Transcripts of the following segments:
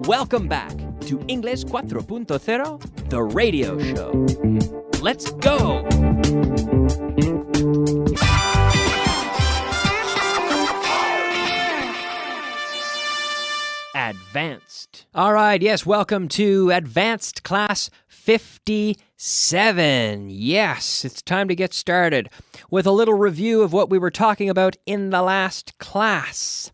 Welcome back to English 4.0, the radio show. Let's go! Advanced. All right, yes, welcome to Advanced Class 57. Yes, it's time to get started with a little review of what we were talking about in the last class.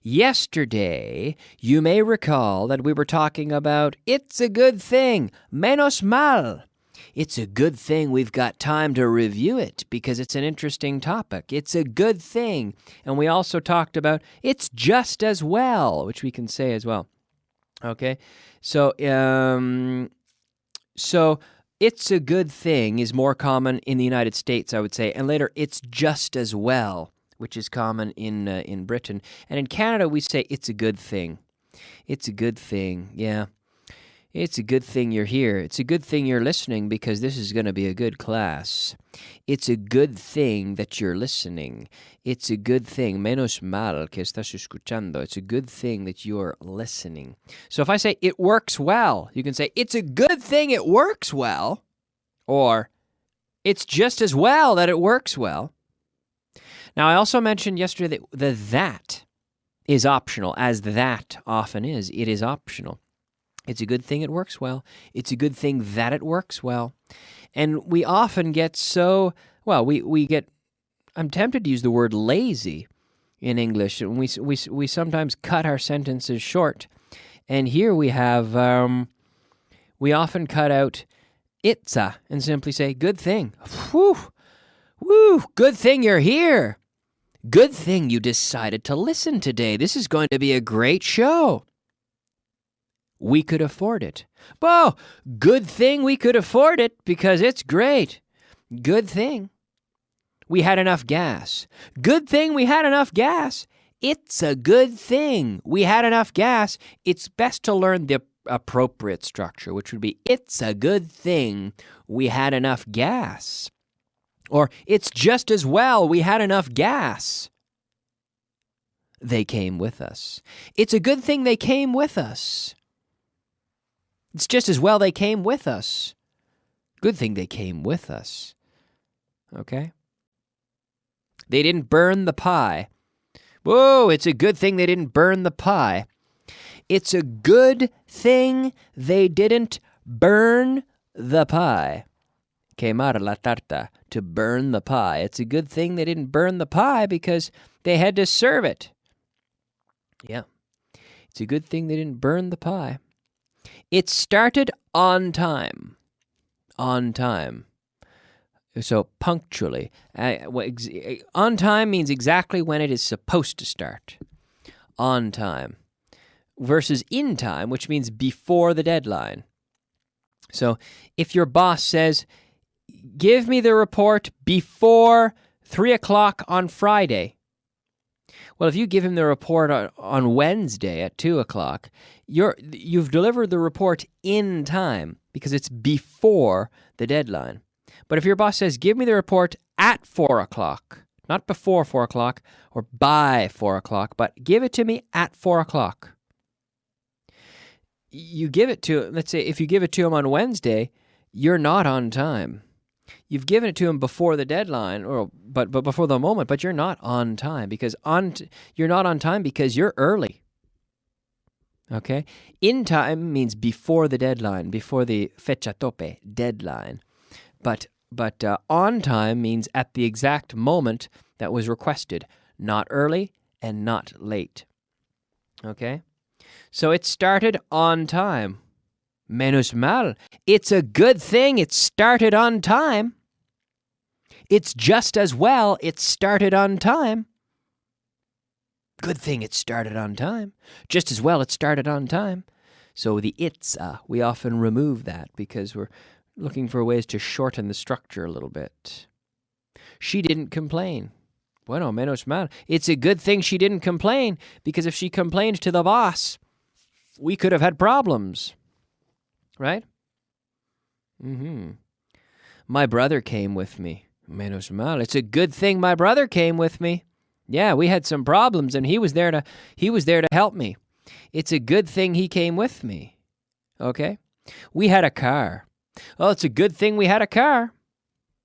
Yesterday, you may recall that we were talking about it's a good thing, menos mal. It's a good thing we've got time to review it because it's an interesting topic. It's a good thing. And we also talked about it's just as well, which we can say as well. Okay? So it's a good thing is more common in the United States, I would say. And later, it's just as well, which is common in Britain. And in Canada, we say it's a good thing. It's a good thing, yeah. It's a good thing you're here. It's a good thing you're listening because this is going to be a good class. It's a good thing that you're listening. It's a good thing. Menos mal que estás escuchando. It's a good thing that you're listening. So if I say it works well, you can say it's a good thing it works well, or it's just as well that it works well. Now, I also mentioned yesterday that that is optional, as that often is. It is optional. It's a good thing it works well. It's a good thing that it works well. And we often get so, well, we get, I'm tempted to use the word lazy in English. And we sometimes cut our sentences short. And here we have, we often cut out itza and simply say, good thing. Whew, woo, good thing you're here. Good thing you decided to listen today. This is going to be a great show. We could afford it. Oh, good thing we could afford it because it's great. Good thing we had enough gas. Good thing we had enough gas. It's a good thing we had enough gas. It's best to learn the appropriate structure, which would be it's a good thing we had enough gas. Or it's just as well we had enough gas. They came with us. It's a good thing they came with us. It's just as well they came with us. Good thing they came with us. Okay? They didn't burn the pie. Whoa, it's a good thing they didn't burn the pie. It's a good thing they didn't burn the pie. Quemar la tarta, to burn the pie. It's a good thing they didn't burn the pie because they had to serve it. Yeah. It's a good thing they didn't burn the pie. It started on time. On time. So punctually. On time means exactly when it is supposed to start. On time. Versus in time, which means before the deadline. So if your boss says, give me the report before 3 o'clock on Friday. Well, if you give him the report on Wednesday at 2 o'clock, you've delivered the report in time because it's before the deadline. But if your boss says, give me the report at 4 o'clock, not before 4 o'clock or by 4 o'clock, but give it to me at 4 o'clock. You give it to, let's say, if you give it to him on Wednesday, you're not on time. You've given it to him before the deadline, but before the moment, but you're not on time because you're not on time because you're early. Okay? In time means before the deadline, before the fecha tope, deadline. But on time means at the exact moment that was requested, not early and not late. Okay? So it started on time. Menos mal. It's a good thing it started on time. It's just as well it started on time. Good thing it started on time. Just as well it started on time. So the itza, we often remove that because we're looking for ways to shorten the structure a little bit. She didn't complain. Bueno, menos mal. It's a good thing she didn't complain because if she complained to the boss, we could have had problems. Right? My brother came with me. Menos mal. It's a good thing my brother came with me. Yeah, we had some problems and he was there to help me. It's a good thing he came with me. Okay? We had a car. Oh, it's a good thing we had a car.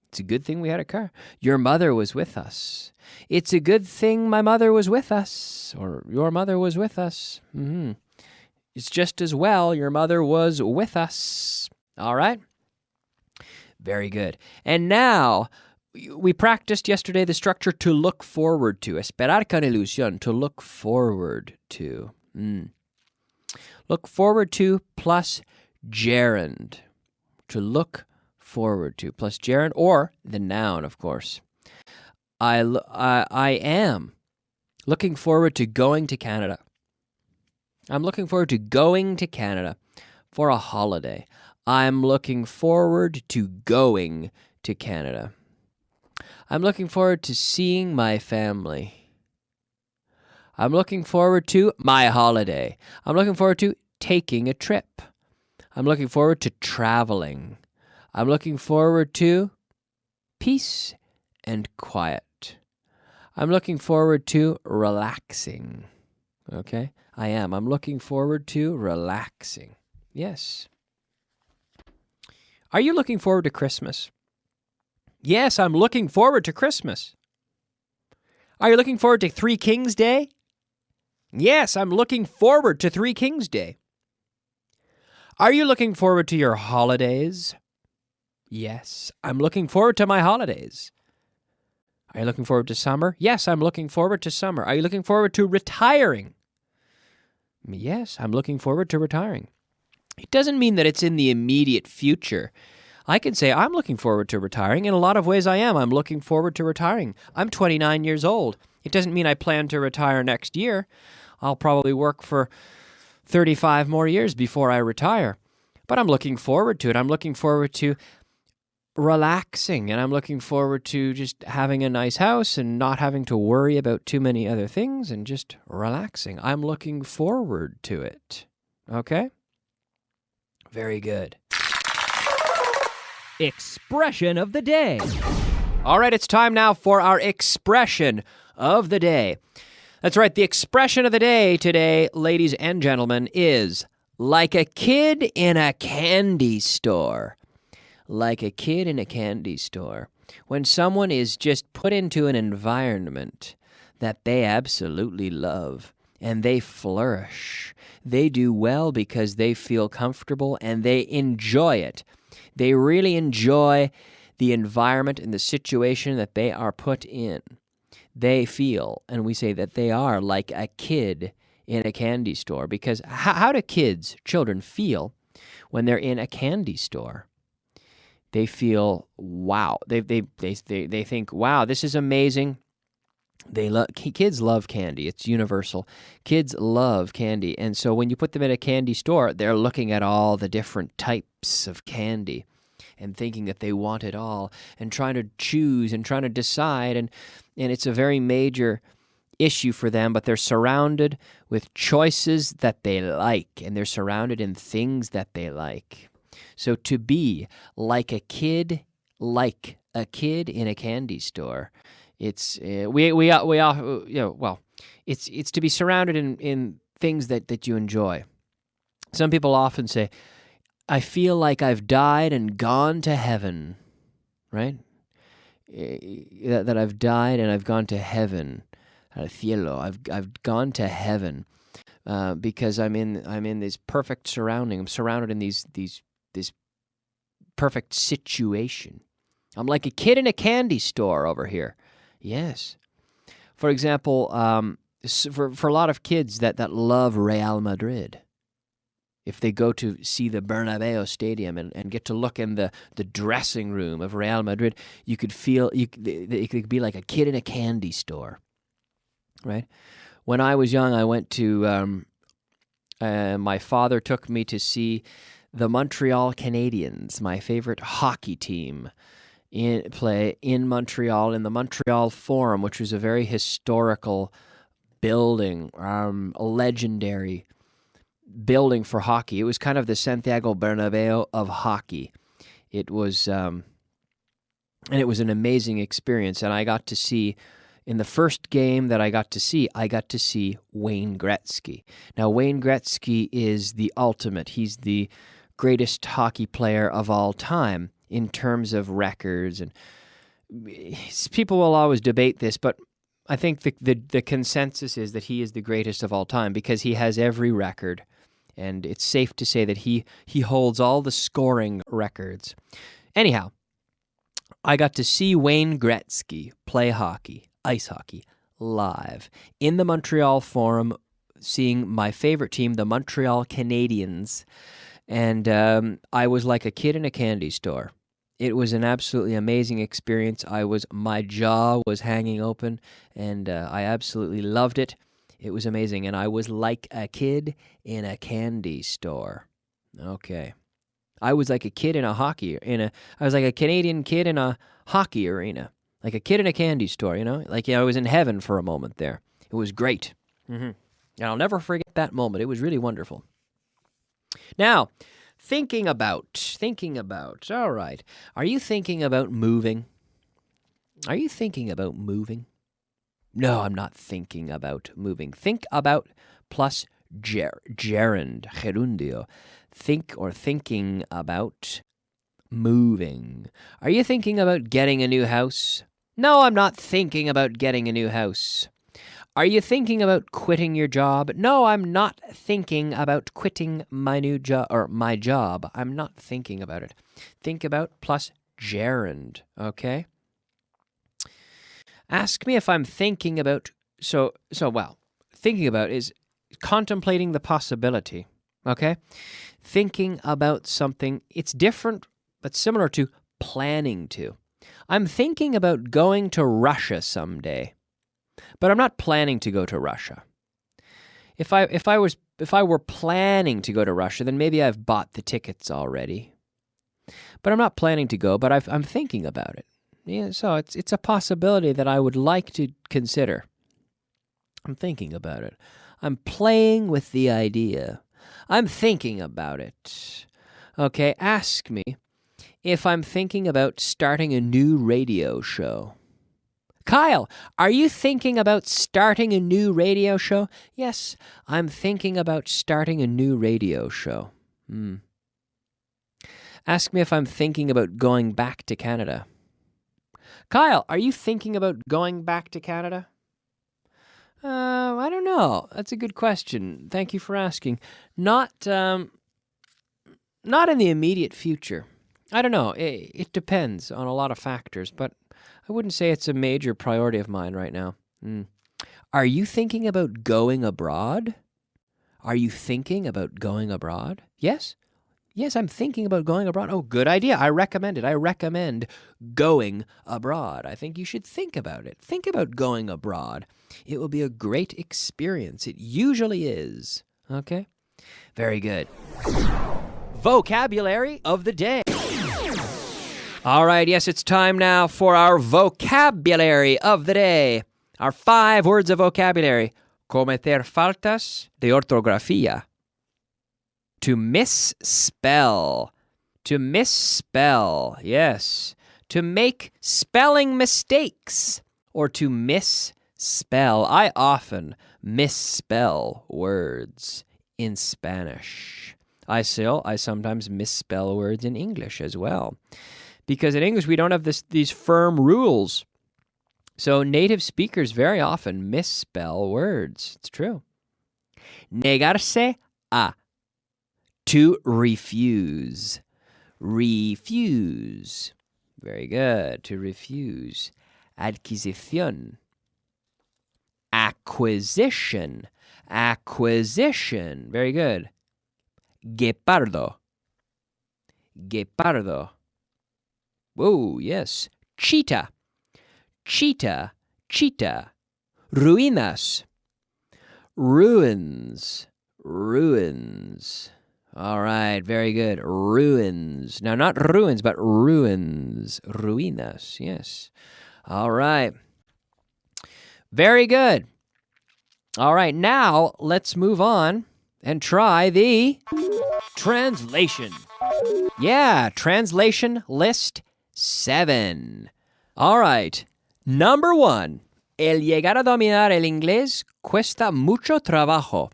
It's a good thing we had a car. Your mother was with us. It's a good thing my mother was with us, or your mother was with us. It's just as well your mother was with us. All right? Very good. And now, we practiced yesterday the structure to look forward to. Esperar con ilusión, to look forward to. Look forward to plus gerund. To look forward to plus gerund, or the noun, of course. I am looking forward to going to Canada. I'm looking forward to going to Canada for a holiday. I'm looking forward to going to Canada. I'm looking forward to seeing my family. I'm looking forward to my holiday. I'm looking forward to taking a trip. I'm looking forward to traveling. I'm looking forward to peace and quiet. I'm looking forward to relaxing. Okay? I am. I'm looking forward to relaxing. Yes. Are you looking forward to Christmas? Yes, I'm looking forward to Christmas. Are you looking forward to Three Kings Day? Yes, I'm looking forward to Three Kings Day. Are you looking forward to your holidays? Yes, I'm looking forward to my holidays. Are you looking forward to summer? Yes, I'm looking forward to summer. Are you looking forward to retiring? Yes, I'm looking forward to retiring. It doesn't mean that it's in the immediate future. I can say I'm looking forward to retiring. In a lot of ways I am. I'm looking forward to retiring. I'm 29 years old. It doesn't mean I plan to retire next year. I'll probably work for 35 more years before I retire. But I'm looking forward to it. I'm looking forward to relaxing, and I'm looking forward to just having a nice house and not having to worry about too many other things and just relaxing. I'm looking forward to it. Okay? Very good. Expression of the day. All right, it's time now for our expression of the day. That's right, the expression of the day today, ladies and gentlemen, is like a kid in a candy store. Like a kid in a candy store. When someone is just put into an environment that they absolutely love and they flourish. They do well because they feel comfortable and they enjoy it. They really enjoy the environment and the situation that they are put in. They feel, and we say that they are like a kid in a candy store, because how do children feel when they're in a candy store? They feel, wow. They think, wow, this is amazing. Kids love candy. It's universal. Kids love candy. And so when you put them in a candy store, they're looking at all the different types of candy and thinking that they want it all and trying to choose and trying to decide. And it's a very major issue for them, but they're surrounded with choices that they like, and they're surrounded in things that they like. So to be like a kid in a candy store, it's it's to be surrounded in things that you enjoy. Some people often say, "I feel like I've died and gone to heaven," right? That I've died and I've gone to heaven, al cielo. I've gone to heaven because I'm in this perfect surrounding. I'm surrounded in this perfect situation. I'm like a kid in a candy store over here. Yes. For example, for a lot of kids that love Real Madrid, if they go to see the Bernabeu Stadium and get to look in the dressing room of Real Madrid, you could feel it could be like a kid in a candy store, right? When I was young, I went to my father took me to see the Montreal Canadiens, my favorite hockey team, play in Montreal in the Montreal Forum, which was a very historical building, a legendary building for hockey. It was kind of the Santiago Bernabeu of hockey. It was, and it was an amazing experience. And I got to see, In the first game that I got to see Wayne Gretzky. Now, Wayne Gretzky is the ultimate. He's the greatest hockey player of all time in terms of records. And people will always debate this, but I think the consensus is that he is the greatest of all time because he has every record. And it's safe to say that he holds all the scoring records. Anyhow, I got to see Wayne Gretzky play hockey, ice hockey, live in the Montreal Forum, seeing my favorite team, the Montreal Canadiens. And I was like a kid in a candy store. It was an absolutely amazing experience. My jaw was hanging open, and I absolutely loved it. It was amazing, and I was like a kid in a candy store. Okay. I was like a kid in I was like a Canadian kid in a hockey arena. Like a kid in a candy store, Like I was in heaven for a moment there. It was great. Mm-hmm. And I'll never forget that moment. It was really wonderful. Now, thinking about, all right. Are you thinking about moving? Are you thinking about moving? No, I'm not thinking about moving. Think about plus gerund, gerundio. Think or thinking about moving. Are you thinking about getting a new house? No, I'm not thinking about getting a new house. Are you thinking about quitting your job? No, I'm not thinking about quitting my new job or my job. I'm not thinking about it. Think about plus gerund, okay? Ask me if I'm thinking about thinking about is contemplating the possibility, okay? Thinking about something, it's different but similar to planning to. I'm thinking about going to Russia someday, but I'm not planning to go to Russia. If I were planning to go to Russia, then maybe I've bought the tickets already. But I'm not planning to go, but I'm thinking about it. Yeah, so it's a possibility that I would like to consider. I'm thinking about it. I'm playing with the idea. I'm thinking about it. Okay, ask me if I'm thinking about starting a new radio show. Kyle, are you thinking about starting a new radio show? Yes, I'm thinking about starting a new radio show. Ask me if I'm thinking about going back to Canada. Kyle, are you thinking about going back to Canada? I don't know. That's a good question. Thank you for asking. Not in the immediate future. I don't know. It depends on a lot of factors, but I wouldn't say it's a major priority of mine right now. Are you thinking about going abroad? Are you thinking about going abroad? Yes? Yes, I'm thinking about going abroad. Oh, good idea. I recommend it. I recommend going abroad. I think you should think about it. Think about going abroad. It will be a great experience. It usually is. Okay? Very good. Vocabulary of the day. All right, yes, it's time now for our vocabulary of the day. Our 5 words of vocabulary. Cometer faltas de ortografía. To misspell. To misspell, yes. To make spelling mistakes or to misspell. I often misspell words in Spanish. I sometimes misspell words in English as well. Because in English, we don't have these firm rules. So native speakers very often misspell words. It's true. Negarse a. To refuse. Refuse. Very good. To refuse. Adquisición. Acquisition. Acquisition. Very good. Guepardo. Guepardo. Whoa, yes. Cheetah. Cheetah. Cheetah. Ruinas. Ruins. Ruins. All right, very good. Ruins. Now, not ruins, but ruins. Ruinas, yes. All right. Very good. All right, now let's move on and try the translation. Yeah, translation list 7. All right, number 1. El llegar a dominar el inglés cuesta mucho trabajo.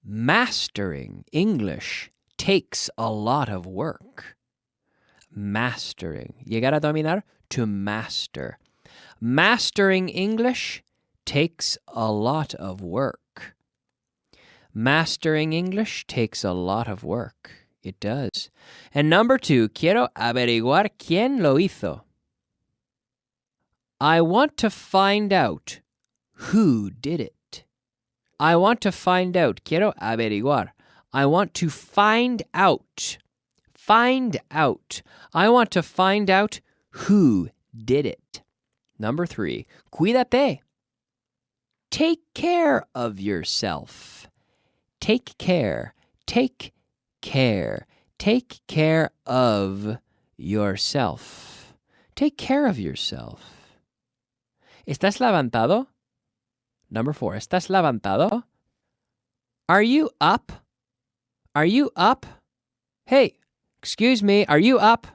Mastering English takes a lot of work. Mastering. Llegar a dominar, to master. Mastering English takes a lot of work. Mastering English takes a lot of work. It does. And number 2, quiero averiguar quién lo hizo. I want to find out who did it. I want to find out. Quiero averiguar. I want to find out. Find out. I want to find out who did it. Number 3, cuídate. Take care of yourself. Take care. Take care. Take care of yourself. Take care of yourself. ¿Estás levantado? Number 4, ¿estás levantado? Are you up? Are you up? Hey, excuse me, are you up?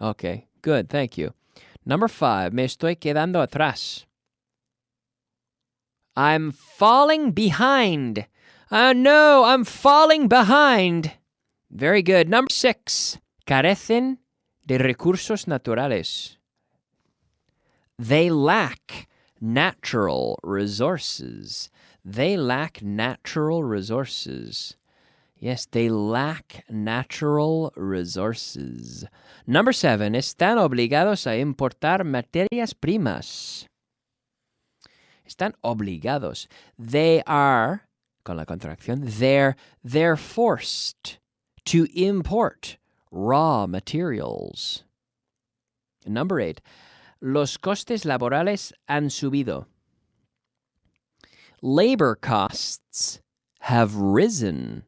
Okay, good, thank you. Number 5, me estoy quedando atrás. I'm falling behind. Oh no, I'm falling behind. Very good. Number 6, carecen de recursos naturales. They lack natural resources. They lack natural resources. Yes, they lack natural resources. Number 7, están obligados a importar materias primas. Están obligados. They are, con la contracción, they're forced to import raw materials. Number 8, los costes laborales han subido. Labor costs have risen.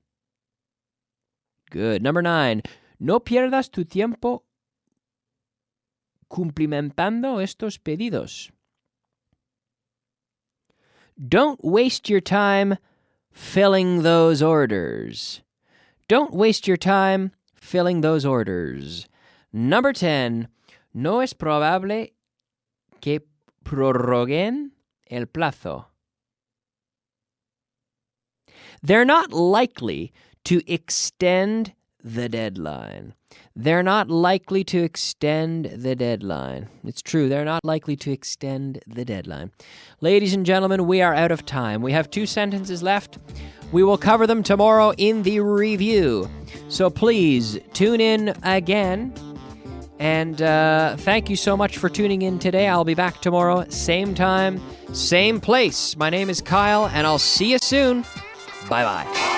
Good. Number 9, no pierdas tu tiempo cumplimentando estos pedidos. Don't waste your time filling those orders. Don't waste your time filling those orders. Number 10, no es probable que prorroguen el plazo. They're not likely to extend the deadline. They're not likely to extend the deadline. It's true, they're not likely to extend the deadline. Ladies and gentlemen, we are out of time. We have 2 sentences left. We will cover them tomorrow in the review. So please tune in again. And thank you so much for tuning in today. I'll be back tomorrow, same time, same place. My name is Kyle, and I'll see you soon. Bye-bye.